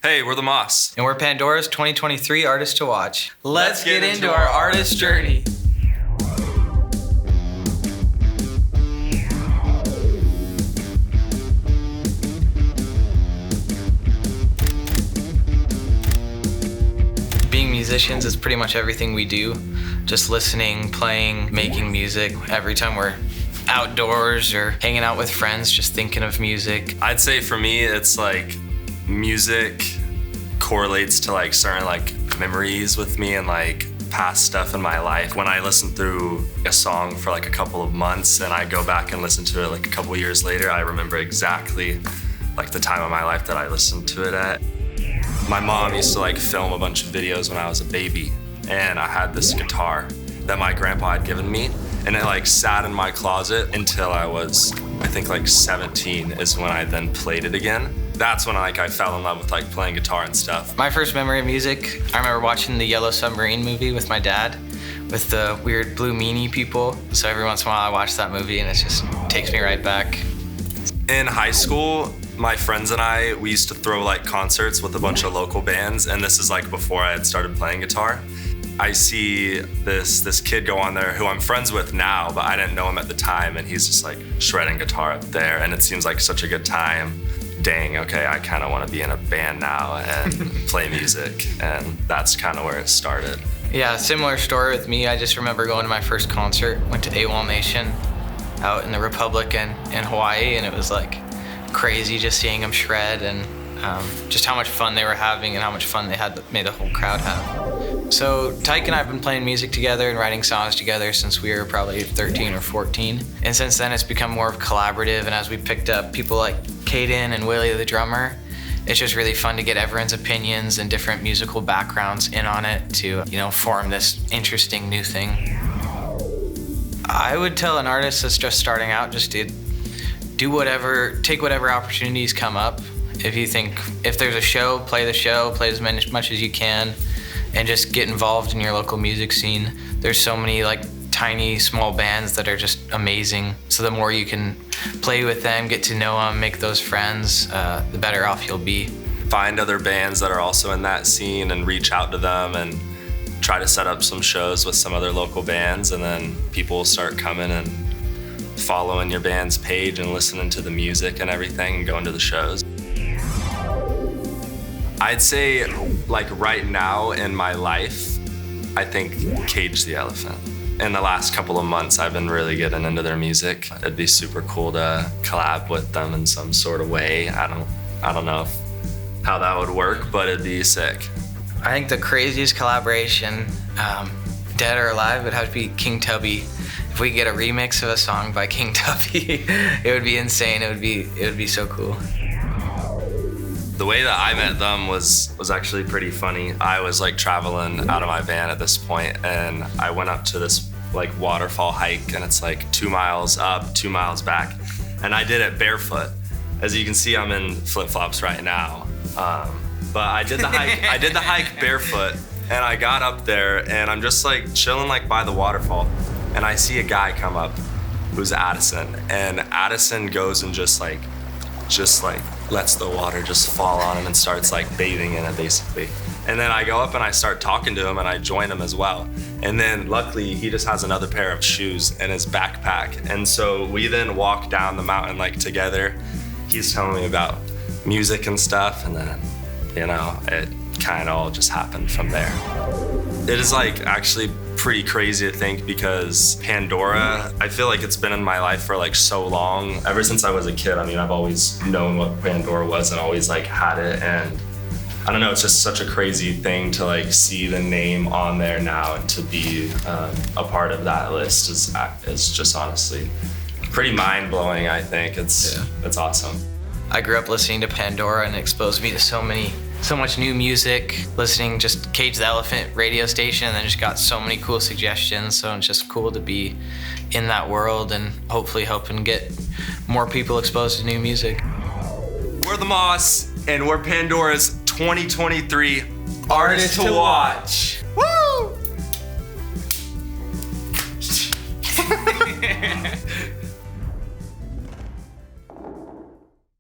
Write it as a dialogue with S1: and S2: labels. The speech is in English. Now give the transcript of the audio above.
S1: Hey, we're the Moss.
S2: And we're Pandora's 2023 Artist to Watch. Let's get into our artist journey. Being musicians is pretty much everything we do. Just listening, playing, making music. Every time we're outdoors or hanging out with friends, just thinking of music.
S1: I'd say for me, it's like music correlates to like certain like memories with me and like past stuff in my life. When I listen through a song for like a couple of months and I go back and listen to it like a couple of years later, I remember exactly like the time of my life that I listened to it at. My mom used to like film a bunch of videos when I was a baby, and I had this guitar that my grandpa had given me, and it like sat in my closet until I was, I think like 17 is when I then played it again. That's when I fell in love with like playing guitar and stuff.
S2: My first memory of music, I remember watching the Yellow Submarine movie with my dad, with the weird blue meanie people. So every once in a while I watch that movie and it just takes me right back.
S1: In high school, my friends and we used to throw like concerts with a bunch of local bands, and this is like before I had started playing guitar. I see this kid go on there who I'm friends with now, but I didn't know him at the time, and he's just like shredding guitar up there, and it seems like such a good time. Dang, okay, I kind of want to be in a band now and play music, and that's kind of where it started.
S2: Yeah, similar story with me. I just remember going to my first concert, went to AWOLNATION out in the Republic in Hawaii, and it was like crazy just seeing them shred and just how much fun they were having and how much fun they had made the whole crowd have. So Tyke and I have been playing music together and writing songs together since we were probably 13 or 14. And since then it's become more of collaborative, and as we picked up people like Caden and Willie the drummer, it's just really fun to get everyone's opinions and different musical backgrounds in on it to, form this interesting new thing. I would tell an artist that's just starting out, just to take whatever opportunities come up. If there's a show, play the show, play as much as you can, and just get involved in your local music scene. There's so many like tiny, small bands that are just amazing. So the more you can play with them, get to know them, make those friends, the better off you'll be.
S1: Find other bands that are also in that scene and reach out to them and try to set up some shows with some other local bands, and then people will start coming and following your band's page and listening to the music and everything and going to the shows. I'd say like right now in my life, I think Cage the Elephant. In the last couple of months, I've been really getting into their music. It'd be super cool to collab with them in some sort of way. I don't know how that would work, but it'd be sick.
S2: I think the craziest collaboration, dead or alive, would have to be King Tubby. If we could get a remix of a song by King Tubby, it would be insane. It would be so cool.
S1: The way that I met them was actually pretty funny. I was like traveling out of my van at this point, and I went up to this like waterfall hike, and it's like 2 miles up, 2 miles back, and I did it barefoot. As you can see, I'm in flip-flops right now, but I did the hike. I did the hike barefoot, and I got up there, and I'm just like chilling like by the waterfall, and I see a guy come up who's Addison, and Addison goes and just like lets the water just fall on him and starts like bathing in it basically. And then I go up and I start talking to him and I join him as well. And then luckily he just has another pair of shoes in his backpack. And so we then walk down the mountain like together. He's telling me about music and stuff, and then, it kind of all just happened from there. It is like actually pretty crazy to think, because Pandora, I feel like it's been in my life for like so long. Ever since I was a kid, I've always known what Pandora was and always like had it, and I don't know, it's just such a crazy thing to like see the name on there now, and to be a part of that list is just honestly pretty mind-blowing. I think it's awesome.
S2: I grew up listening to Pandora, and it exposed me to so much new music, listening just Cage the Elephant radio station, and then just got so many cool suggestions. So it's just cool to be in that world and hopefully helping get more people exposed to new music.
S1: We're the Moss, and we're Pandora's 2023 Artist to Watch. Woo!